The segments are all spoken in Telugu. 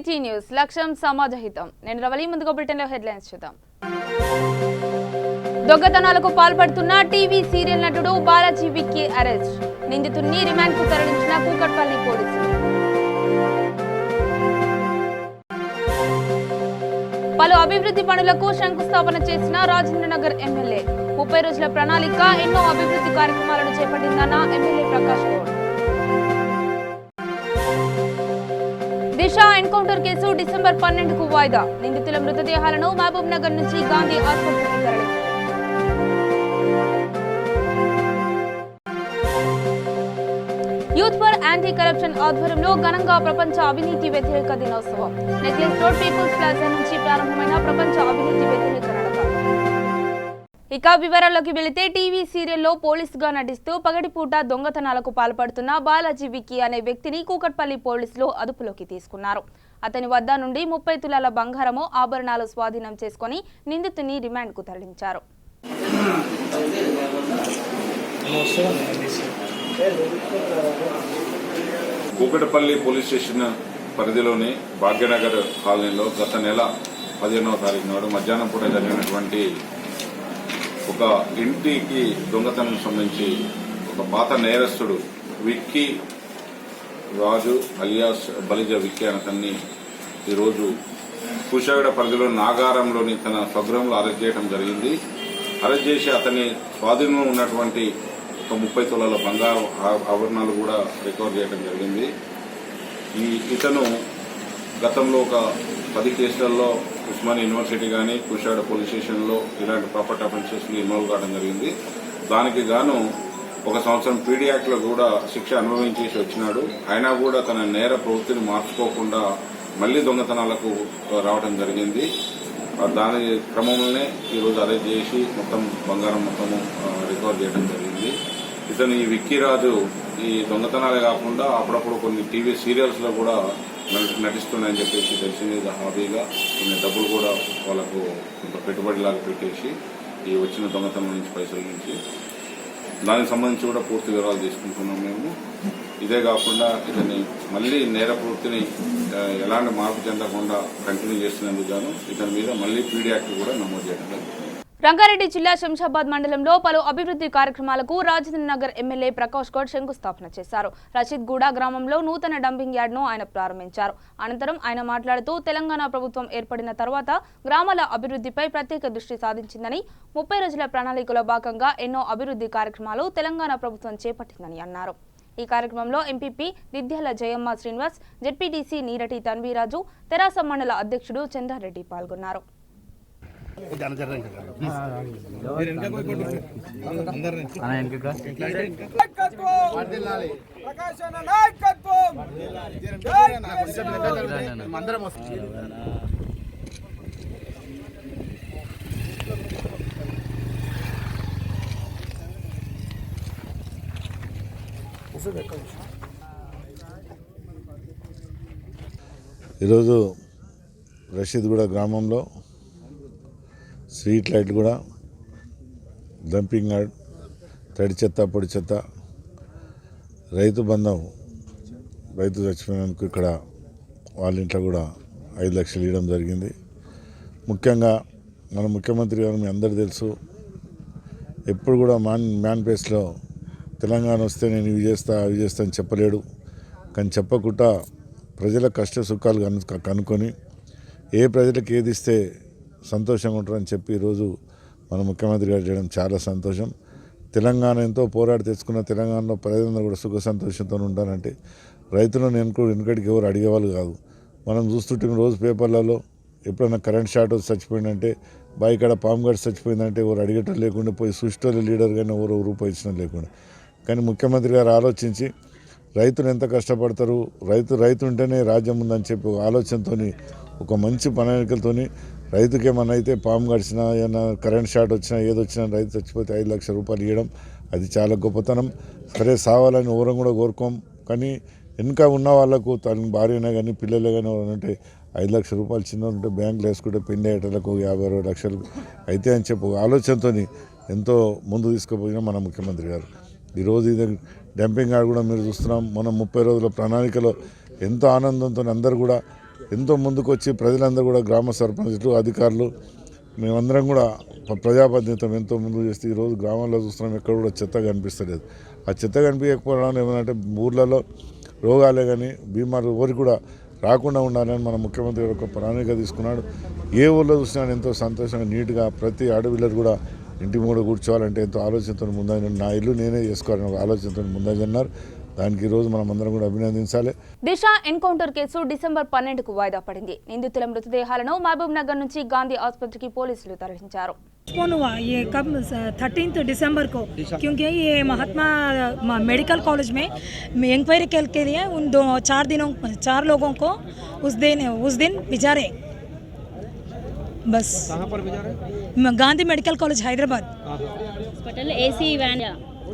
సిటీ న్యూస్ లక్ష్యం సమాజహితం. నేను రవలి ముందుగా బులెటిన్లో హెడ్లైన్స్ చూద్దాం. దొంగతనాలకు పాల్పడుతున్న టీవీ సీరియల్ నటుడు బాలాజీ విక్కీ అరెస్ట్. నిందితుడిని రిమాండ్కు తరలించిన కూకట్పల్లి పోలీసులు. పలు అభివృద్ధి పనులకు శంకుస్థాపన చేసిన రాజేంద్రనగర్ ఎమ్మెల్యే. 30 రోజుల ప్రణాళిక, ఎన్నో అభివృద్ధి కార్యక్రమాలను చేపట్టిందన్న ఎమ్మెల్యే ప్రకాష్ గౌడ్. దిశ ఎన్కౌంటర్ కేసు డిసెంబర్ 12కు వాయిదా. నిందితుల మృతదేహాలను మహబూబ్ నగర్ నుంచి గాంధీ ఆసుపత్రికి తరలించారు. యూత్ ఫర్ యాంటీ కరప్షన్ ఆధ్వర్యంలో ఘనంగా ప్రపంచ అవినీతి వ్యతిరేక దినోత్సవం. నెక్లెస్ రోడ్ పీపుల్స్ ప్లాజా నుంచి ప్రారంభమైన ప్రపంచ అవినీతి వ్యతిరేక నడక. ఇక వివరాల్లోకి వెళితే టీవీ సీరియల్లో పోలీసుగా నటిస్తూ పగటిపూట దొంగతనాలకు పాల్పడుతున్న బాలాజీ విక్కీ అనే వ్యక్తిని కూకట్పల్లి పోలీసులు అదుపులోకి తీసుకున్నారు. అతని వద్ద నుండి 30 తులాల బంగారము, ఆభరణాలు స్వాధీనం చేసుకుని నిందితుని రిమాండ్కు తరలించారు. కూకట్పల్లి పోలీస్ స్టేషన్ పరిధిలోని భాగ్యనగర్ కాలనీలో గత నెల 15వ తారీఖు నాడు మధ్యాహ్నం పూట జరిగినటువంటి ఒక ఇంటికి దొంగతనం సంబంధించి ఒక పాత నేరస్తుడు విక్కీ రాజు అలియాస్ బలిజ విక్కీ అతన్ని ఈరోజు కుషాగడ పరిధిలో నాగారంలోని తన స్వగృహంలో అరెస్ట్ చేయడం జరిగింది. అరెస్ట్ చేసి అతని స్వాధీనంలో ఉన్నటువంటి ఒక 30 తులాల బంగారు ఆభరణాలు కూడా రికవర్ చేయడం జరిగింది. ఇతను గతంలో ఒక 10 కేసులలో ఉస్మానియా యూనివర్సిటీ కానీ కుషాగడ పోలీస్ స్టేషన్లో ఇలాంటి ప్రాపర్టీ అఫెన్సెస్లో ఇన్వాల్వ్ కావడం జరిగింది. దానికి గాను 1 సంవత్సరం పీడీ యాక్ట్లో కూడా శిక్ష అనుభవించేసి వచ్చినాడు. అయినా కూడా తన నేర ప్రవృత్తిని మార్చుకోకుండా మళ్లీ దొంగతనాలకు రావడం జరిగింది. దాని క్రమంలోనే ఈరోజు అరెస్ట్ చేసి మొత్తం బంగారం మొత్తము రికవర్ చేయడం జరిగింది. ఇతను ఈ విక్కీరాజు ఈ దొంగతనాలే కాకుండా అప్పుడప్పుడు కొన్ని టీవీ సీరియల్స్ లో కూడా నటిస్తున్నాయని చెప్పేసి తెలిసింది. హాబీగా కొన్ని డబ్బులు కూడా వాళ్ళకు కొంత పెట్టుబడిలాగా పెట్టేసి ఈ వచ్చిన దొంగతనం నుంచి పైసల నుంచి దానికి సంబంధించి కూడా పూర్తి వివరాలు తీసుకుంటున్నాం మేము. ఇదే కాకుండా ఇతని మళ్లీ నేర ప్రవృత్తిని ఎలాంటి మార్పు చెందకుండా కంటిన్యూ చేస్తున్నందుకు గాను ఇతని మీద మళ్లీ పీడీ యాక్ట్ కూడా నమోదు చేయడం జరిగింది. రంగారెడ్డి జిల్లా శంషాబాద్ మండలంలో పలు అభివృద్ధి కార్యక్రమాలకు రాజేంద్రనగర్ ఎమ్మెల్యే ప్రకాష్ గౌడ్ శంకుస్థాపన చేశారు. రషీద్గూడ గ్రామంలో నూతన డంపింగ్ యార్డ్ను ఆయన ప్రారంభించారు. అనంతరం ఆయన మాట్లాడుతూ తెలంగాణ ప్రభుత్వం ఏర్పడిన తర్వాత గ్రామాల అభివృద్ధిపై ప్రత్యేక దృష్టి సాధించిందని, 30 రోజుల ప్రణాళికలో భాగంగా ఎన్నో అభివృద్ధి కార్యక్రమాలు తెలంగాణ ప్రభుత్వం చేపట్టిందని అన్నారు. ఈ కార్యక్రమంలో ఎంపీపీ దిద్యాల జయమ్మ శ్రీనివాస్, జెడ్పీటీసీ నీరటి తన్వీరాజు, తెరాస మండల అధ్యక్షుడు చంద్రారెడ్డి పాల్గొన్నారు. ఈరోజు రషీద్గూడ గ్రామంలో స్ట్రీట్ లైట్ కూడా, డంపింగ్ యార్డ్, తడి చెత్త పొడి చెత్త, రైతు బంధం, రైతు చచ్చిపోయినందుకు ఇక్కడ వాళ్ళ ఇంట్లో కూడా 5 లక్షలు ఇవ్వడం జరిగింది. ముఖ్యంగా మన ముఖ్యమంత్రి గారు మీ అందరూ తెలుసు, ఎప్పుడు కూడా మేనిఫెస్టోలో తెలంగాణ వస్తే నేను ఇవి చేస్తా అవి చేస్తా అని చెప్పలేడు. కానీ చెప్పకుండా ప్రజల కష్ట సుఖాలు కనుక్కొని ఏ ప్రజలకు ఏది ఇస్తే సంతోషంగా ఉంటారని చెప్పి ఈరోజు మన ముఖ్యమంత్రి గారు చేయడం చాలా సంతోషం. తెలంగాణ ఎంతో పోరాడి తెచ్చుకున్న తెలంగాణలో ప్రజలందరూ కూడా సుఖ సంతోషంతో ఉంటారంటే రైతులను వెనుకడికి ఎవరు అడిగేవాళ్ళు కాదు. మనం చూస్తుంటే రోజు పేపర్లలో ఎప్పుడైనా కరెంట్ షార్ట్ వచ్చి చచ్చిపోయిందంటే, బాయికాడ పాము గడిచి చచ్చిపోయిందంటే ఎవరు అడిగేటం లేకుండా, పోయి సృష్టిలో లీడర్ కానీ ఎవరు రూపాయి ఇచ్చడం లేకుండా. కానీ ముఖ్యమంత్రి గారు ఆలోచించి రైతులు ఎంత కష్టపడతారు, రైతు ఉంటేనే రాజ్యం ఉందని చెప్పి ఒక ఆలోచనతో, ఒక మంచి ప్రణాళికలతో రైతుకి ఏమన్నా అయితే పాము గడిచినా, ఏమన్నా కరెంట్ షార్ట్ వచ్చినా, ఏదొచ్చినా రైతు చచ్చిపోతే 5 లక్షల రూపాయలు ఇవ్వడం అది చాలా గొప్పతనం. సరే సావాలని ఎవరం కూడా కోరుకోం, కానీ వెనుక ఉన్న వాళ్ళకు తన భార్యనే కానీ పిల్లలే కానీ ఎవరంటే 5 లక్షల రూపాయలు చిన్న ఉంటే బ్యాంకులు వేసుకుంటే పెళ్లి అయ్యేటలకు 50-60 లక్షలు అయితే అని చెప్పి ఆలోచనతో ఎంతో ముందు తీసుకుపోయిన మన ముఖ్యమంత్రి గారు. ఈరోజు ఇది డంపింగ్ యార్డ్ కూడా మీరు చూస్తున్నాం. మనం 30 రోజుల ప్రణాళికలో ఎంతో ఆనందంతో అందరూ కూడా ఎంతో ముందుకు వచ్చి ప్రజలందరూ కూడా గ్రామ సర్పంచులు అధికారులు మేమందరం కూడా ప్రజాప్రతినిధిత్వం ఎంతో ముందుకు చేస్తే ఈరోజు గ్రామాల్లో చూస్తున్నాం ఎక్కడ కూడా చెత్త కనిపిస్తలేదు. ఆ చెత్త కనిపించకపోవడం ఏమంటే ఊర్లలో రోగాలే కానీ బీమారు ఊరికి కూడా రాకుండా ఉండాలని మన ముఖ్యమంత్రి ఒక ప్రణాళిక తీసుకున్నాడు. ఏ ఊళ్ళో చూసినా ఎంతో సంతోషంగా నీట్గా ప్రతి ఆడపిల్లలు కూడా ఇంటి మూడ కూర్చోవాలంటే ఎంతో ఆలోచనతో ముందని నా ఇల్లు నేనే చేసుకోవాలని ఒక ఆలోచనతో ముందని అన్నారు. దానికి ఈరోజు మనం అందరం కూడా అభినందించాలి. దిశ ఎన్కౌంటర్ కేసు డిసెంబర్ 12కు వాయిదా పడింది. నిందితుల మృతదేహాలను మహబూబ్ నగర్ నుంచి గాంధీ ఆసుపత్రికి పోలీసులు తరలించారు. पोस्टपोन हुआ ये कब 13 दिसंबर को, क्योंकि ये महात्मा मेडिकल कॉलेज में इंक्वायरी के लिए उन 4 लोगों को उस दिन भिजा रहे. बस कहाँ पर भिजा रहे? Gandhi medical college Hyderabad. Hospital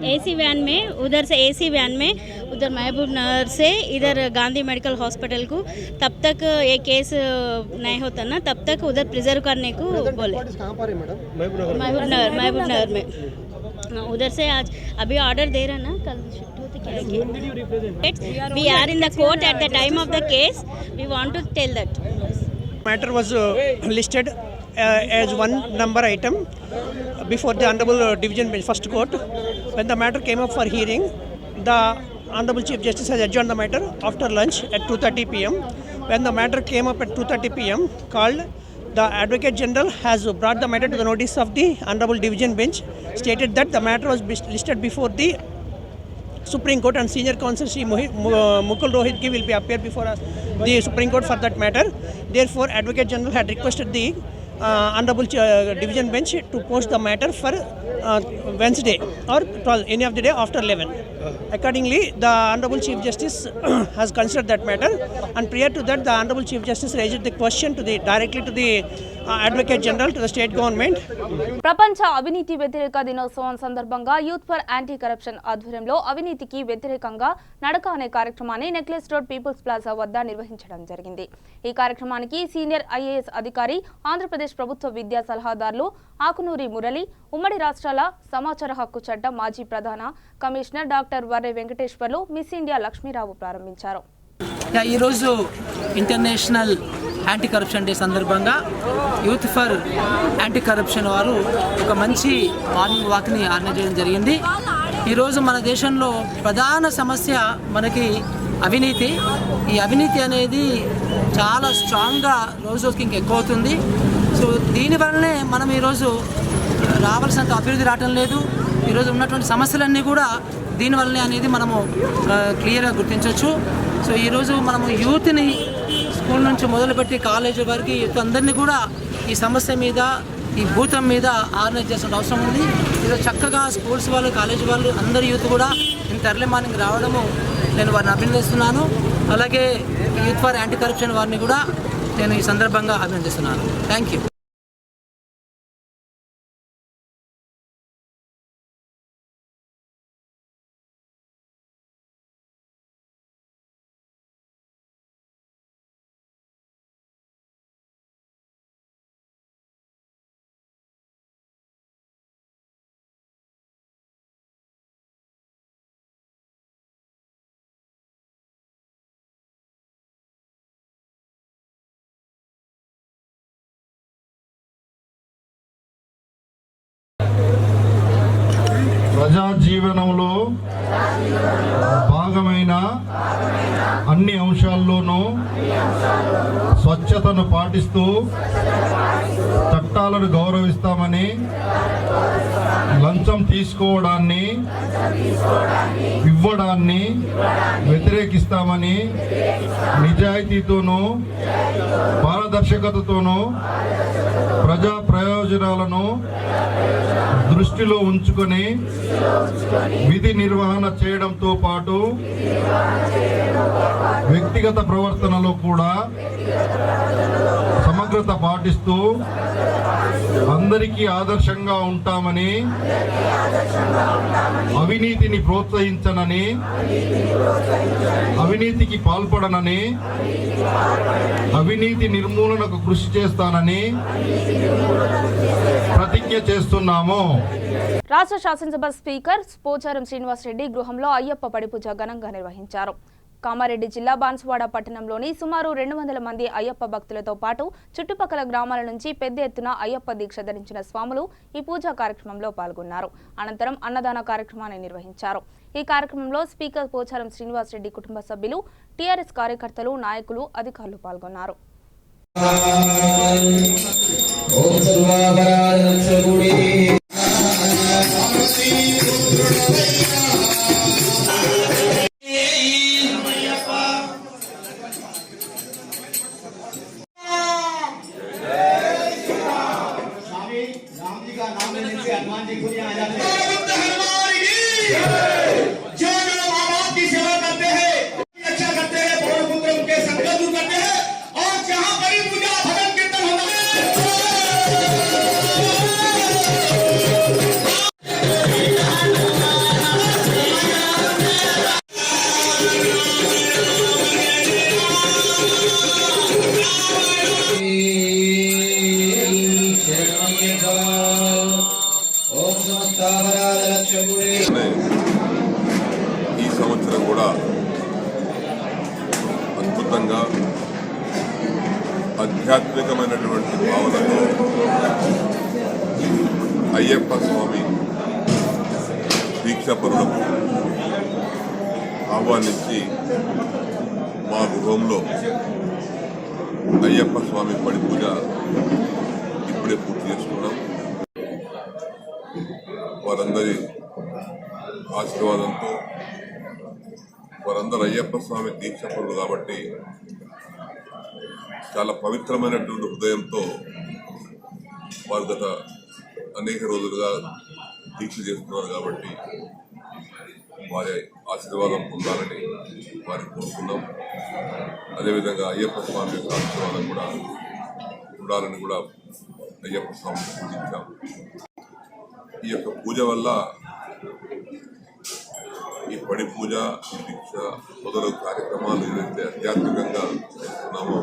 AC van में उधर से एसी वैन में उधर महबूब नगर से इधर गांधी मेडिकल हॉस्पिटल को तब तक ये केस नहीं होता ना, तब तक उधर प्रिजर्व करने को बोले. कहाँ पर है मैडम? महबूब नगर में. उधर से आज अभी ऑर्डर दे रहा ना, कल शिफ्ट होते क्या. We are in the court at the time of the case. We want to tell that Matter was listed as one number item before the Honorable Division Bench, First Court. When the matter came up for hearing, the Honorable Chief Justice has adjourned the matter after lunch at 2:30 p.m. When the matter came up at 2:30 p.m, called, the Advocate General has brought the matter to the notice of the Honorable Division Bench, stated that the matter was listed before the Supreme Court and Senior Counsel Shri Mukul Rohitgi will be appeared before the Supreme Court for that matter. Therefore, Advocate General had requested the Honorable Division Bench to post the matter for Wednesday or 12, any of the day after 11. Accordingly, the Honorable Chief Justice has considered that matter, and prior to that, the Honorable Chief Justice raised the question directly to the Advocate General, to the state government. ప్రపంచ అవినీతి వ్యతిరేక దినోత్సవం సందర్భంగా యూత్ ఫర్ యాంటీ కరప్షన్ ఆధ్వర్యంలో అవినీతికి వ్యతిరేకంగా నడక అనే కార్యక్రమాన్ని నెక్లెస్ రోడ్ పీపుల్స్ ప్లాజా వద్ద నిర్వహించడం జరిగింది. ఈ కార్యక్రమానికి సీనియర్ ఐఏఎస్ అధికారి, ఆంధ్రప్రదేశ్ ప్రభుత్వ విద్యా సలహాదారులు ఆకునూరి మురళి, ఉమ్మడి రాష్ట్రాల సమాచార హక్కు చట్టం మాజీ ప్రధాన commissioner doctor Varre Venkateswarlu, Miss India Lakshmi Rao ప్రారంభించారు. ఈరోజు ఇంటర్నేషనల్ యాంటీ కరప్షన్ డే సందర్భంగా యూత్ ఫర్ యాంటీ కరప్షన్ వారు ఒక మంచి మార్నింగ్ వాక్ని ఆర్గనైజ్ చేయడం జరిగింది. ఈరోజు మన దేశంలో ప్రధాన సమస్య మనకి అవినీతి. ఈ అవినీతి అనేది చాలా స్ట్రాంగ్గా రోజుకి ఇంకెక్కువ అవుతుంది. సో దీనివల్లనే మనం ఈరోజు రావాల్సినంత అభివృద్ధి రావటం లేదు. ఈరోజు ఉన్నటువంటి సమస్యలన్నీ కూడా దీనివల్లనే అనేది మనము క్లియర్గా గుర్తించవచ్చు. సో ఈరోజు మనము యూత్ని స్కూల్ నుంచి మొదలుపెట్టి కాలేజీ వరకు యూత్ అందరినీ కూడా ఈ సమస్య మీద, ఈ భూతం మీద ఆర్గనైజ్ చేసిన అవసరం ఉంది. ఈరోజు చక్కగా స్కూల్స్ వాళ్ళు, కాలేజీ వాళ్ళు, అందరు యూత్ కూడా ఇంత ఎర్లీ మార్నింగ్ రావడము నేను వారిని అభినందిస్తున్నాను. అలాగే యూత్ ఫర్ యాంటీ కరప్షన్ వారిని కూడా నేను ఈ సందర్భంగా అభినందిస్తున్నాను. Thank you. ప్రజా జీవనంలో భాగమైన అన్ని అంశాల్లోనూ స్వచ్ఛతను పాటిస్తూ చట్టాలను గౌరవిస్తామని, లంచం తీసుకోవడాన్ని, ఇవ్వడాన్ని వ్యతిరేకిస్తామని, నిజాయితీతోనూ పారదర్శకతతోనూ ప్రజా ప్రయోజనాలను దృష్టిలో ఉంచుకొని విధి నిర్వహణ చేయడంతో పాటు వ్యక్తిగత ప్రవర్తనలో కూడా సమగ్రత పాటిస్తూ అందరికీ ఆదర్శంగా ఉంటామని, అవినీతిని ప్రోత్సహించనని, అవినీతికి పాల్పడనని, అవినీతి నిర్మూలనకు కృషి చేస్తానని ప్రతిజ్ఞ చేస్తున్నాము. రాష్ట్ర శాసనసభ స్పీకర్ పోచారం శ్రీనివాసరెడ్డి గృహంలో అయ్యప్ప పడిపూజ ఘనంగా నిర్వహించారు. కామారెడ్డి జిల్లా బాన్సువాడ పట్టణంలోని సుమారు 200 మంది అయ్యప్ప భక్తులతో పాటు చుట్టుపక్కల గ్రామాల నుంచి పెద్ద ఎత్తున అయ్యప్ప దీక్ష ధరించిన స్వాములు ఈ పూజా కార్యక్రమంలో పాల్గొన్నారు. అనంతరం అన్నదాన కార్యక్రమాన్ని నిర్వహించారు. ఈ కార్యక్రమంలో స్పీకర్ పోచారం శ్రీనివాసరెడ్డి కుటుంబ సభ్యులు, టీఆర్ఎస్ కార్యకర్తలు, నాయకులు, అధికారులు పాల్గొన్నారు. ఈ సంవత్సరం కూడా అద్భుతంగా ఆధ్యాత్మికమైనటువంటి భావనతో అయ్యప్ప స్వామి దీక్షాపరులకు ఆహ్వానించి మా గృహంలో అయ్యప్ప స్వామి పడి పూజ ఇప్పుడే పూర్తి చేసుకున్నాం. వారందరి ఆశీర్వాదంతో వారందరూ అయ్యప్ప స్వామి దీక్షపరులు కాబట్టి చాలా పవిత్రమైనటువంటి హృదయంతో వారు గత అనేక రోజులుగా దీక్ష చేస్తున్నారు కాబట్టి వారి ఆశీర్వాదం పొందాలని వారిని కోరుకున్నాం. అదేవిధంగా అయ్యప్ప స్వామి యొక్క ఆశీర్వాదం కూడా ఉండాలని కూడా అయ్యప్ప స్వామిని పూజించాం. ఈ యొక్క పూజ వల్ల ఈ పడి పూజ, ఈ దీక్ష మొదలగు కార్యక్రమాలు ఏదైతే ఆధ్యాత్మికంగా చేస్తున్నామో.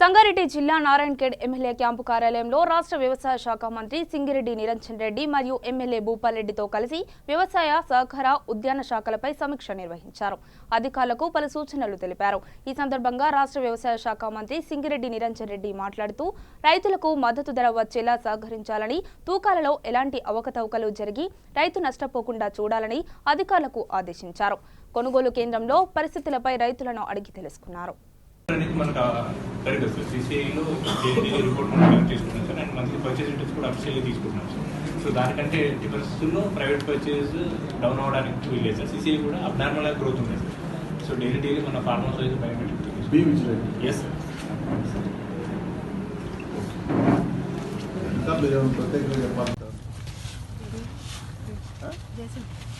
సంగారెడ్డి జిల్లా నారాయణఖేడ్ ఎమ్మెల్యే క్యాంపు కార్యాలయంలో రాష్ట్ర వ్యవసాయ శాఖ మంత్రి సింగిరెడ్డి నిరంజన్ రెడ్డి మరియు ఎమ్మెల్యే భూపాల్రెడ్డితో కలిసి వ్యవసాయ, సహకార, ఉద్యాన శాఖలపై సమీక్ష నిర్వహించారు. అధికారులకు పలు సూచనలు తెలిపారు. ఈ సందర్భంగా రాష్ట్ర వ్యవసాయ శాఖ మంత్రి సింగిరెడ్డి నిరంజన్ రెడ్డి మాట్లాడుతూ రైతులకు మద్దతు ధర వచ్చేలా సహకరించాలని, తూకాలలో ఎలాంటి అవకతవకలు జరిగి రైతు నష్టపోకుండా చూడాలని అధికారులకు ఆదేశించారు. కొనుగోలు కేంద్రంలో పరిస్థితులపై రైతులను అడిగి తెలుసుకున్నారు. మనకు కరెక్ట్ వస్తుంది. సిసిఐలో డైలీ రిపోర్ట్ మనం కలెక్ట్ చేసుకుంటాం sir. And monthly purchase returns కూడా అఫీషియల్లీ తీసుకుంటున్నాం సార్. సో దానికంటే ఎట్టి పరిస్థితుల్లో ప్రైవేట్ పర్చేస్ డౌన్ అవ్వడానికి వీల్లేదు సార్. సిసిఐ కూడా అబ్నార్మల్గా గ్రోత్ ఉంది సార్. సో డైలీ మన ఫార్మర్స్ వైజ్ బయోమెట్రిక్ ఎస్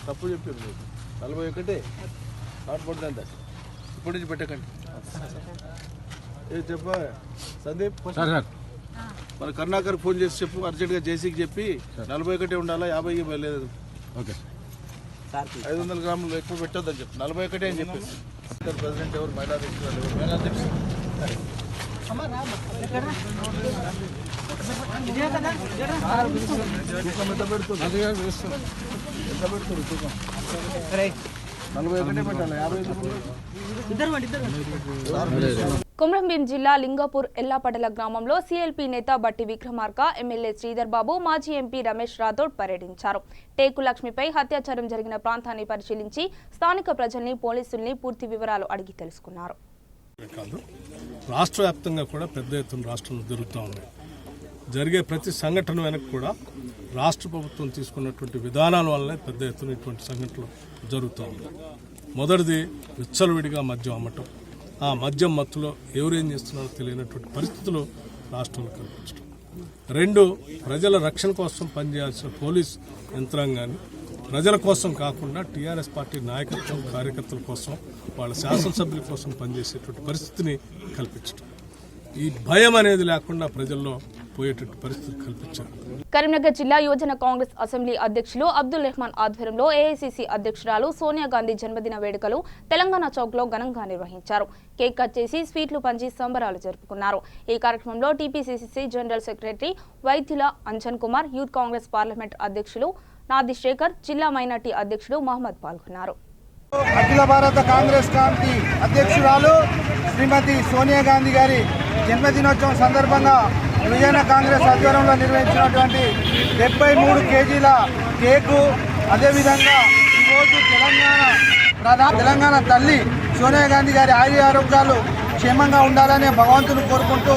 తప్పు చెప్పారు. 41 నాట్ పడుతుంది. ఇప్పటి నుంచి పెట్టకండి. ఏ చెప్పా సందీప్, మన కరుణాకర్ ఫోన్ చేసి చెప్పు, అర్జెంట్గా జేసీకి చెప్పి 41 ఉండాలా, 50 లేదు. ఓకే 500 గ్రాములు ఎక్కువ పెట్టొద్దని చెప్పి 41 అని చెప్పేసి. ప్రెసిడెంట్ ఎవరు, మైనారిటీ కొమరంభీం జిల్లా లింగాపూర్ ఎల్లాపటల గ్రామంలో సిఎల్పి నేత బట్టి విక్రమార్క, ఎమ్మెల్యే శ్రీధర్ బాబు, మాజీ ఎంపీ రమేష్ రాథోడ్ పర్యటించారు. టేకు లక్ష్మిపై అత్యాచారం జరిగిన ప్రాంతాన్ని పరిశీలించి స్థానిక ప్రజల్ని, పోలీసుల్ని పూర్తి వివరాలు అడిగి తెలుసుకున్నారు. రాష్ట్ర వ్యాప్తంగా కూడా పెద్ద ఎత్తున రాష్ట్రంలో జరుగుతూ ఉన్నాయి. జరిగే ప్రతి సంఘటన వెనక కూడా రాష్ట్ర ప్రభుత్వం తీసుకున్నటువంటి విధానాల వల్లనే పెద్ద ఎత్తున ఇటువంటి సంఘటనలు జరుగుతూ ఉన్నాయి. మొదటిది విచ్చలవిడిగా మద్యం అమ్మటం, ఆ మద్యం మత్తులో ఎవరేం చేస్తున్నారో తెలియనటువంటి పరిస్థితులు రాష్ట్రంలో కనిపించడం. 2, ప్రజల రక్షణ కోసం పనిచేయాల్సిన పోలీస్ యంత్రాంగాన్ని ప్రజల కోసం కాకుండా టీఆర్ఎస్ పార్టీ నాయకత్వం, కార్యకర్తల కోసం, వాళ్ళ శాసనసభ్యుల కోసం పనిచేసేటువంటి పరిస్థితిని కల్పించడం. ఈ భయం అనేది లేకుండా ప్రజల్లో పోయేటట్టు పరిస్థితి కల్పించారు. కరీంనగర్ జిల్లా యువజన కాంగ్రెస్ అసెంబ్లీ అధ్యక్షులు అబ్దుల్ రెహమాన్ ఆధ్వర్యంలో ఏఐసీసీ అధ్యక్షురాలు సోనియా గాంధీ జన్మదిన వేడుకలు తెలంగాణ చౌక్లో ఘనంగా నిర్వహించారు. కేక్ కట్ చేసి స్వీట్లు పంచి సంబరాలు జరుపుకున్నారు. ఈ కార్యక్రమంలో టీపీసీసీ జనరల్ సెక్రటరీ వైద్యుల అంజన్ కుమార్, యూత్ కాంగ్రెస్ పార్లమెంట్ అధ్యక్షులు నాది శేఖర్, జిల్లా మైనార్టీ అధ్యక్షుడు మహమ్మద్ పాల్గొన్నారు. అఖిల భారత కాంగ్రెస్ కమిటీ అధ్యక్షురాలు శ్రీమతి సోనియా గాంధీ గారి జన్మదినోత్సవం సందర్భంగా విజయనగర కాంగ్రెస్ ఆధ్వర్యంలో నిర్వహించినటువంటి 73 కేజీల కేకు, అదేవిధంగా ఈరోజు తెలంగాణ తల్లి సోనియా గాంధీ గారి ఆరోగ్యాలు క్షేమంగా ఉండాలని భగవంతుని కోరుకుంటూ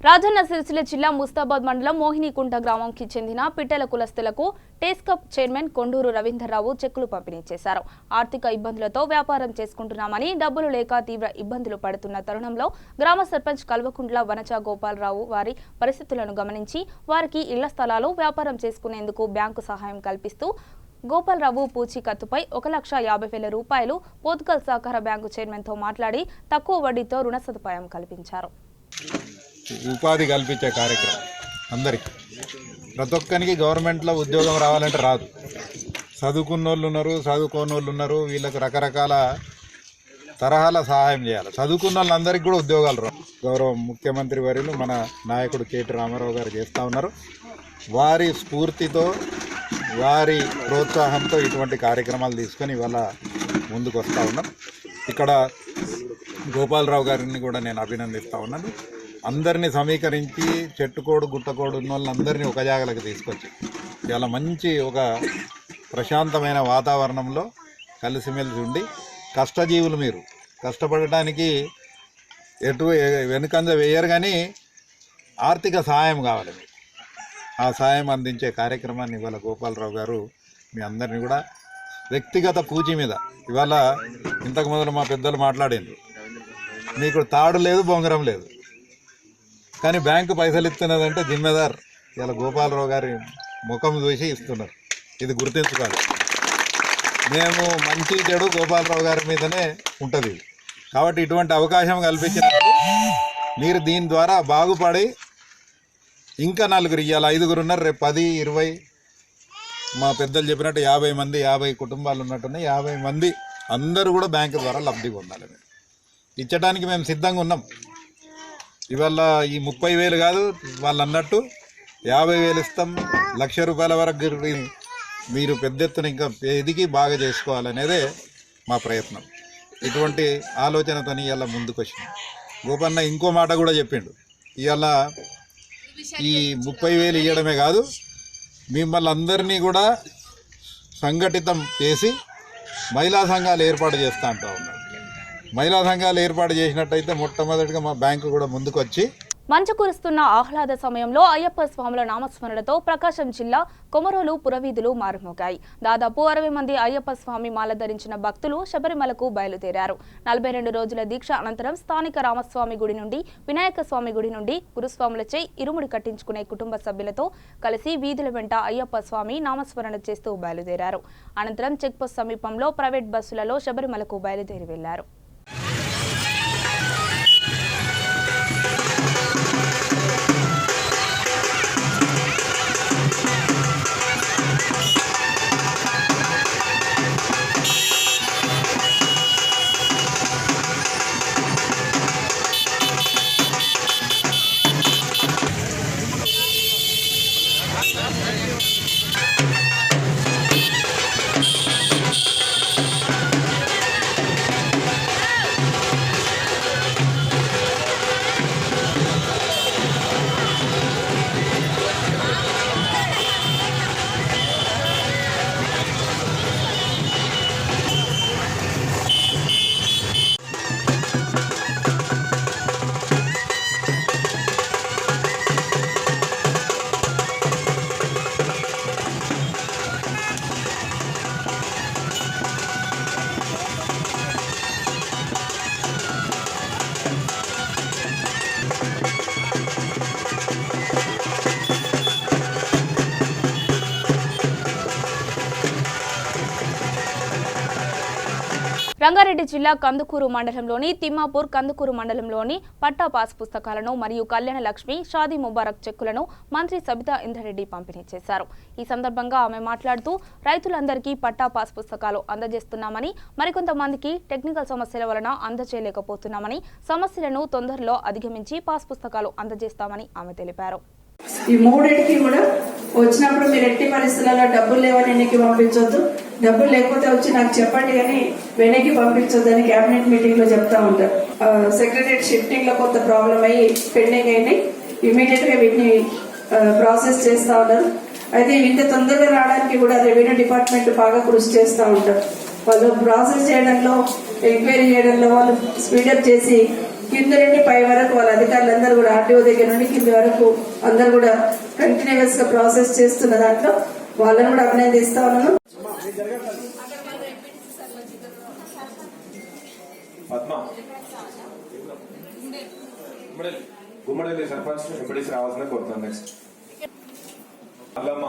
రాజన్న సిరిసిల్ల జిల్లా ముస్తాబాద్ మండలం మోహినికుంట గ్రామంకి చెందిన పిట్టెల కులస్తులకు టేస్కప్ చైర్మన్ కొండూరు రవీందర్రావు చెక్కులు పంపిణీ చేశారు. ఆర్థిక ఇబ్బందులతో వ్యాపారం చేసుకుంటున్నామని, డబ్బులు లేక తీవ్ర ఇబ్బందులు పడుతున్న తరుణంలో గ్రామ సర్పంచ్ కల్వకుంట్ల వనజ గోపాలరావు వారి పరిస్థితులను గమనించి వారికి ఇళ్ల స్థలాలు వ్యాపారం చేసుకునేందుకు బ్యాంకు సహాయం కల్పిస్తూ గోపాలరావు పూచీకత్తుపై 1,50,000 రూపాయలు పోతుగల్ సహకార బ్యాంకు చైర్మన్తో మాట్లాడి తక్కువ వడ్డీతో రుణ సదుపాయం కల్పించారు. ఉపాధి కల్పించే కార్యక్రమం అందరికీ. ప్రతి ఒక్కరికి గవర్నమెంట్లో ఉద్యోగం రావాలంటే రాదు. చదువుకున్న వాళ్ళు ఉన్నారు, చదువుకోని వాళ్ళు ఉన్నారు. వీళ్ళకి రకరకాల తరహాల సహాయం చేయాలి. చదువుకున్న వాళ్ళందరికీ కూడా ఉద్యోగాలు రావు. గౌరవ ముఖ్యమంత్రి వర్యులు మన నాయకుడు కేటీ రామారావు గారు చేస్తూ ఉన్నారు. వారి స్ఫూర్తితో, వారి ప్రోత్సాహంతో ఇటువంటి కార్యక్రమాలు తీసుకొని ఇవాళ ముందుకు వస్తూ ఉన్నాం. ఇక్కడ గోపాలరావు గారిని కూడా నేను అభినందిస్తూ ఉన్నాను. అందరినీ సమీకరించి చెట్టుకోడు గుట్టకోడు ఉన్న వాళ్ళందరినీ ఒక జాగలకు తీసుకొచ్చి చాలా మంచి ఒక ప్రశాంతమైన వాతావరణంలో కలిసిమెలిసి ఉండి, కష్టజీవులు మీరు కష్టపడటానికి ఎటు వెనుకంజ వేయరు, కానీ ఆర్థిక సహాయం కావాలి. ఆ సాయం అందించే కార్యక్రమాన్ని ఇవాళ గోపాలరావు గారు మీ అందరినీ కూడా వ్యక్తిగత పూచి మీద ఇవాళ ఇంతకు మొదలు మా పెద్దలు మాట్లాడిండ్రు, మీకు తాడు లేదు బొంగరం లేదు కానీ బ్యాంకు పైసలు ఇస్తున్నదంటే జిమ్మెదార్ ఇలా గోపాలరావు గారి ముఖం చూసి ఇస్తున్నారు. ఇది గుర్తించుకోవాలి. మేము మంచి చెడు గోపాలరావు గారి మీదనే ఉంటుంది. కాబట్టి ఇటువంటి అవకాశం కల్పించినప్పుడు మీరు దీని ద్వారా బాగుపడి ఇంకా నలుగురు ఇవాళ 5గురు ఉన్నారు, రేపు 10, 20 మా పెద్దలు చెప్పినట్టు 50 మంది 50 కుటుంబాలు ఉన్నట్టున్నాయి. 50 మంది అందరూ కూడా బ్యాంకు ద్వారా లబ్ధి పొందాలి. మేము ఇచ్చడానికి మేము సిద్ధంగా ఉన్నాం. ఇవాళ ఈ 30,000 కాదు, వాళ్ళు అన్నట్టు 50,000 ఇస్తాం, ₹1,00,000 వరకు మీరు పెద్ద ఎత్తున ఇంకా ఎదిగి బాగా చేసుకోవాలనేదే మా ప్రయత్నం. ఇటువంటి ఆలోచనతో ఇవాళ ముందుకు వచ్చినాం. గోపన్న ఇంకో మాట కూడా చెప్పిండు, ఇవాళ ఈ 30,000 ఇవ్వడమే కాదు, మిమ్మల్ని అందరినీ కూడా సంఘటితం చేసి మహిళా సంఘాలు ఏర్పాటు చేస్తూ అంటూ ఉన్నారు. మహిళా సంఘాలు ఏర్పాటు చేసినట్టయితే మొట్టమొదటిగా మా బ్యాంకు కూడా ముందుకు వచ్చి మంచు కురుస్తున్న ఆహ్లాద సమయంలో అయ్యప్ప స్వాముల నామస్మరణతో ప్రకాశం జిల్లా కొమరోలు పురవీధులు మారుమోగాయి. దాదాపు 60 మంది అయ్యప్ప స్వామి మాల ధరించిన భక్తులు శబరిమలకు బయలుదేరారు. 42 రోజుల దీక్ష అనంతరం స్థానిక రామస్వామి గుడి నుండి, వినాయక స్వామి గుడి నుండి గురుస్వాములచే ఇరుముడి కట్టించుకునే కుటుంబ సభ్యులతో కలిసి వీధుల వెంట అయ్యప్ప స్వామి నామస్మరణ చేస్తూ బయలుదేరారు. అనంతరం చెక్పోస్ట్ సమీపంలో ప్రైవేట్ బస్సులలో శబరిమలకు బయలుదేరి వెళ్లారు. రంగారెడ్డి జిల్లా కందుకూరు మండలంలోని తిమ్మాపూర్, కందుకూరు మండలంలోని పట్టా పాస్ పుస్తకాలను మరియు కళ్యాణ లక్ష్మి, షాదీ ముబారక్ చెక్కులను మంత్రి సబితా ఇంద్రారెడ్డి పంపిణీ చేశారు. ఈ సందర్భంగా ఆమె మాట్లాడుతూ రైతులందరికీ పట్టా పాస్ పుస్తకాలు అందజేస్తున్నామని, మరికొంతమందికి టెక్నికల్ సమస్యల వలన అందజేయలేకపోతున్నామని, సమస్యలను తొందరలో అధిగమించి పాస్ పుస్తకాలు అందజేస్తామని ఆమె తెలిపారు. ఈ మూడింటికి కూడా వచ్చినప్పుడు మీరు ఎట్టి పరిస్థితులలో డబ్బులు లేవని ఎన్నికి పంపించొద్దు. డబ్బులు లేకపోతే వచ్చి నాకు చెప్పండి అని వెనక్కి పంపించొద్దని క్యాబినెట్ మీటింగ్ లో చెప్తా ఉంటారు. సెక్రటరీ షిఫ్టింగ్ లో కొంత ప్రాబ్లం అయ్యి పెండింగ్ అయింది. ఇమీడియట్ గా వీటిని ప్రాసెస్ చేస్తా ఉన్నారు. అయితే ఇంత తొందరగా రావడానికి కూడా రెవెన్యూ డిపార్ట్మెంట్ బాగా కృషి చేస్తూ ఉంటారు. వాళ్ళు ప్రాసెస్ చేయడంలో, ఎంక్వైరీ చేయడంలో వాళ్ళు స్పీడప్ చేసి కింద నుండి పై వరకు వాళ్ళ అధికారులందరూ కూడా ఆర్టీఓ దగ్గర నుండి కింద వరకు అందరూ కూడా కంటిన్యూస్ గా ప్రాసెస్ చేస్తున్న దాంట్లో వాళ్ళని కూడా అభినందిస్తా ఉన్నాను. గుమ్మడి సర్పంచ్ ఎంపీడీసీ రావాల్సిన కోరుతాను. నెక్స్ట్ మల్లమ్మ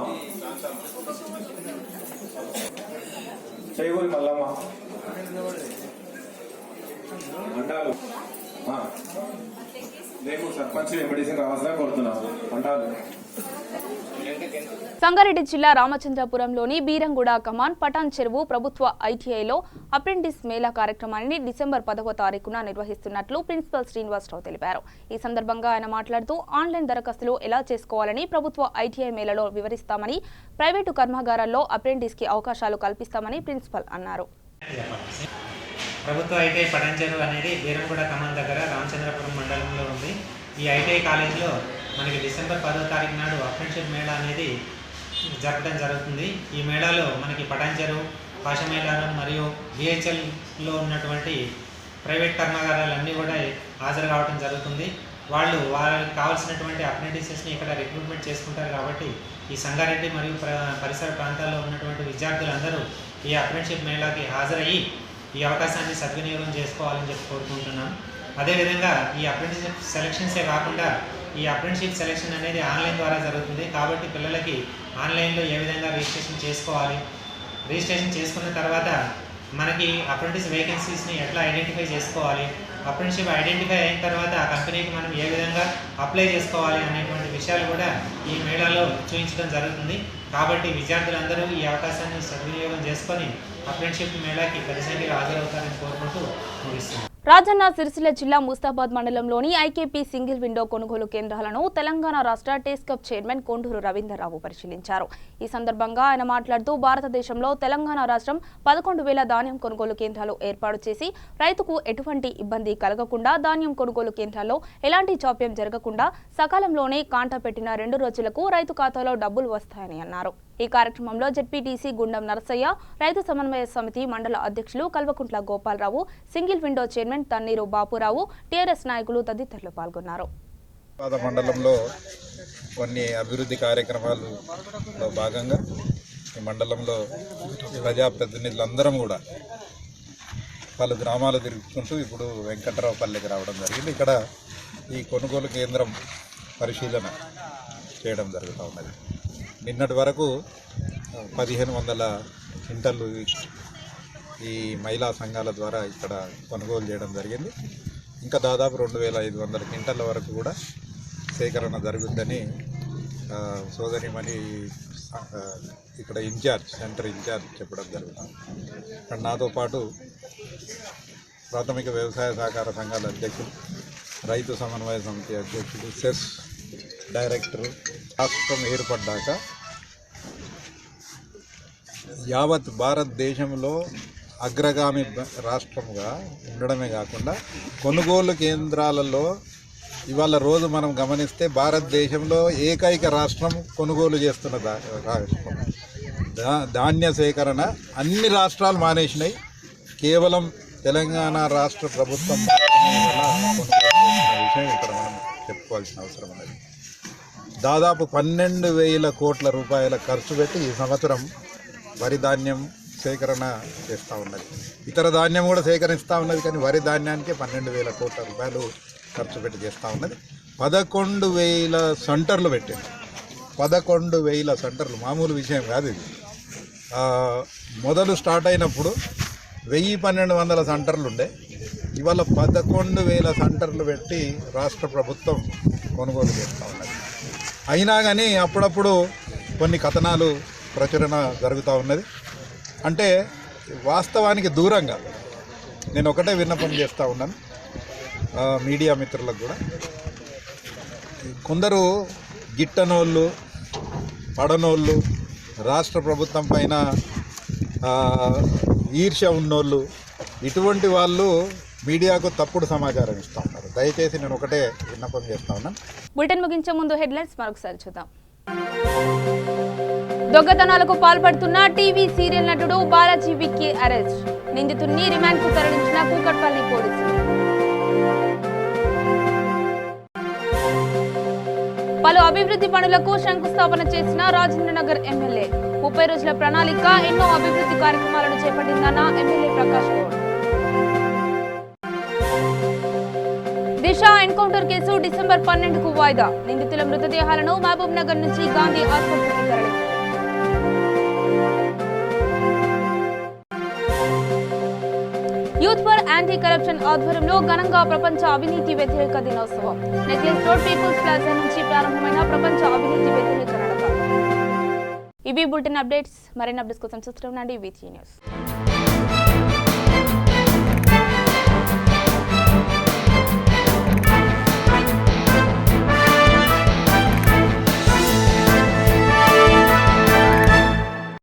చేయగోలి మల్లమ్మ అంటారు. రేపు సర్పంచ్ ఎంపీడీసీ రావాల్సిన కోరుతున్నాను అంటారు. సంగారెడ్డి జిల్లా రామచంద్రపురంలోని బీరంగూడ కమాన్ పటాన్ చెరువు ప్రభుత్వ ఐటీఐలో అప్రెంటిస్ మేళా కార్యక్రమాన్ని డిసెంబర్ 10వ తారీఖున నిర్వహిస్తున్నట్లు ప్రిన్సిపల్ శ్రీనివాసరావు తెలిపారు. ఈ సందర్భంగా ఆయన మాట్లాడుతూ ఆన్లైన్ దరఖాస్తులు ఎలా చేసుకోవాలని ప్రభుత్వ ఐటీఐ మేళాలో వివరిస్తామని, ప్రైవేటు కర్మాగారాల్లో అప్రెంటిస్ కి అవకాశాలు కల్పిస్తామని ప్రిన్సిపల్ అన్నారు. ప్రభుత్వ ఐటీఐ పటాన్ చెరువు అనేది బీరంగూడ కమాన్ దగ్గర రామచంద్రపురం మండలంలో ఉంది. ఈ ఐటీఐ కాలేజీలో మనకి డిసెంబర్ 10వ తారీఖు నాడు అప్రెంటిస్షిప్ మేళా అనేది జరపడం జరుగుతుంది. ఈ మేళాలో మనకి పటాన్ చెరువు, పాషమేళారం మరియు బిహెచ్ఎల్లో ఉన్నటువంటి ప్రైవేట్ కర్మాగారాలన్నీ కూడా హాజరు కావడం జరుగుతుంది. వాళ్ళు వారికి కావాల్సినటువంటి అప్రెంటిసెస్ని ఇక్కడ రిక్రూట్మెంట్ చేసుకుంటారు. కాబట్టి ఈ సంగారెడ్డి మరియు పరిసర ప్రాంతాల్లో ఉన్నటువంటి విద్యార్థులందరూ ఈ అప్రెంటిస్షిప్ మేళాకి హాజరయ్యి ఈ అవకాశాన్ని సద్వినియోగం చేసుకోవాలని చెప్పి కోరుకుంటున్నాం. అదేవిధంగా ఈ అప్రెంటిస్షిప్ సెలక్షన్సే కాకుండా ఈ అప్రెంటిస్షిప్ సెలక్షన్ అనేది ఆన్లైన్ ద్వారా జరుగుతుంది. కాబట్టి పిల్లలకి ఆన్లైన్లో ఏ విధంగా రిజిస్ట్రేషన్ చేసుకోవాలి, రిజిస్ట్రేషన్ చేసుకున్న తర్వాత మనకి అప్రెంటిస్ వేకెన్సీస్ని ఎట్లా ఐడెంటిఫై చేసుకోవాలి, అప్రెంటిస్షిప్ ఐడెంటిఫై అయిన తర్వాత ఆ కంపెనీకి మనం ఏ విధంగా అప్లై చేసుకోవాలి అనేటువంటి విషయాలు కూడా ఈ మేళాలో చూపించడం జరుగుతుంది. కాబట్టి విద్యార్థులందరూ ఈ అవకాశాన్ని సద్వినియోగం చేసుకొని అప్రెంటిస్షిప్ మేళాకి పెద్ద సంఖ్యలో హాజరవుతారని కోరుకుంటూ ముగిస్తున్నాం. రాజన్న సిరిసిల్ల జిల్లా ముస్తాబాద్ మండలంలోని ఐకేపీ సింగిల్ విండో కొనుగోలు కేంద్రాలను తెలంగాణ రాష్ట్ర టేస్కప్ చైర్మన్ కొండూరు రవీంద్రరావు పరిశీలించారు. ఈ సందర్భంగా ఆయన మాట్లాడుతూ భారతదేశంలో తెలంగాణ రాష్ట్రం 11,000 ధాన్యం కొనుగోలు కేంద్రాలు ఏర్పాటు చేసి రైతుకు ఎటువంటి ఇబ్బంది కలగకుండా ధాన్యం కొనుగోలు కేంద్రాల్లో ఎలాంటి జాప్యం జరగకుండా సకాలంలోనే కాంటా పెట్టిన 2 రోజులకు రైతు ఖాతాలో డబ్బులు వస్తాయని అన్నారు. ఈ కార్యక్రమంలో జెడ్పీటీసీ గుండం నరసయ్య, రైతు సమన్వయ సమితి మండల అధ్యక్షులు Kalvakuntla Gopalarao, single window chairman Tanniru Bapurao, TRS నాయకులు తదితరులు పాల్గొన్నారు. మండలంలో కొన్ని అభివృద్ధి కార్యక్రమాలలో భాగంగా ఈ మండలంలో ప్రజాప్రతినిధులందరం కూడా పలు గ్రామాలు తిరుగుతుంటూ ఇప్పుడు వెంకట్రావుపల్లికి రావడం జరిగింది. ఇక్కడ ఈ కొనుగోలు కేంద్రం పరిశీలన చేయడం జరుగుతూ ఉన్నది. నిన్నటి వరకు 1,500 క్వింటాలు ఈ మహిళా సంఘాల ద్వారా ఇక్కడ కొనుగోలు చేయడం జరిగింది. ఇంకా దాదాపు 2,500 క్వింటాల వరకు కూడా సేకరణ జరుగుతుందని సోదరిమణి ఇక్కడ సెంటర్ ఇన్ఛార్జ్ చెప్పడం జరుగుతుంది. ఇక్కడ నాతో పాటు ప్రాథమిక వ్యవసాయ సహకార సంఘాల అధ్యక్షులు, రైతు సమన్వయ సమితి అధ్యక్షులు, సెస్ డైరెక్టరు, రాష్ట్రం ఏర్పడ్డాక యావత్ భారతదేశంలో అగ్రగామి రాష్ట్రంగా ఉండడమే కాకుండా కొనుగోలు కేంద్రాలలో ఇవాళ రోజు మనం గమనిస్తే భారతదేశంలో ఏకైక రాష్ట్రం కొనుగోలు చేస్తున్న రాష్ట్రం. ధాన్య సేకరణ అన్ని రాష్ట్రాలు మానేసినాయి. కేవలం తెలంగాణ రాష్ట్ర ప్రభుత్వం కొనుగోలు చేస్తున్న విషయం ఇక్కడ మనం చెప్పుకోవాల్సిన అవసరం ఉన్నది. దాదాపు 12,000 కోట్ల రూపాయల ఖర్చు పెట్టి ఈ సంవత్సరం వరి ధాన్యం సేకరణ చేస్తూ ఉన్నది. ఇతర ధాన్యం కూడా సేకరిస్తూ ఉన్నది, కానీ వరి ధాన్యానికి 12,000 కోట్ల రూపాయలు ఖర్చు పెట్టి చేస్తూ ఉన్నది. 11,000 సెంటర్లు పెట్టింది. 11,000 సెంటర్లు మామూలు విషయం కాదు ఇది. మొదలు స్టార్ట్ అయినప్పుడు 1,000-1,200 సెంటర్లు ఉండే. ఇవాళ 11,000 సెంటర్లు పెట్టి రాష్ట్ర ప్రభుత్వం కొనుగోలు చేస్తూ ఉన్నది. అయినా కానీ అప్పుడప్పుడు కొన్ని కథనాలు ప్రచురణ జరుగుతూ ఉన్నది. అంటే వాస్తవానికి దూరంగా నేను ఒకటే విన్నపం చేస్తూ ఉన్నాను మీడియా మిత్రులకు కూడా. కొందరు గిట్టనోళ్ళు, పడనోళ్ళు రాష్ట్ర ప్రభుత్వం పైన ఈర్ష్య ఉన్నోళ్ళు ఇటువంటి వాళ్ళు మీడియాకు తప్పుడు సమాచారం ఇస్తూ ఉన్నారు. దయచేసి నేను ఒకటే విన్నపం చేస్తా ఉన్నాను. బులెటిన్ ముగించే ముందు హెడ్లైన్స్ మరొకసారి చూద్దాం. దొంగతనాలకు పాల్పడుతున్న టీవీ సీరియల్ నటుడు బాలాజీ విక్కీ అరెస్ట్. నిందితుడిని రిమాండ్ కు తరలించిన కూకట్పల్లి పోలీసులు. పలు అభివృద్ధి పనులకు శంకుస్థాపన చేసిన రాజేంద్రనగర్ ఎమ్మెల్యే. 30 రోజుల ప్రణాళిక, ఎన్నో అభివృద్ధి కార్యక్రమాలను చేపట్టిందన్న ఎమ్మెల్యే ప్రకాష్ గౌడ్. దిశ ఎన్కౌంటర్ కేసు డిసెంబర్ 12కు వాయిదా. నిందితుల మృతదేహాలను మహబూబ్ నగర్ నుంచి గాంధీ ఆసుపత్రికి తరలించారు. యూత్ ఫర్ యాంటీ కరప్షన్ ఆధ్వర్యంలో ఘనంగా ప్రపంచ అవినీతి వ్యతిరేక దినోత్సవం. నెక్లెస్ రోడ్ పీపుల్స్ ప్లాజా నుంచి ప్రారంభమైన ప్రపంచ అవినీతి వ్యతిరేక నడక. ఇవి బులెటిన్ అప్డేట్స్. మరిన్ని అప్డేట్స్ కోసం చూస్తూ ఉండండి VTV న్యూస్.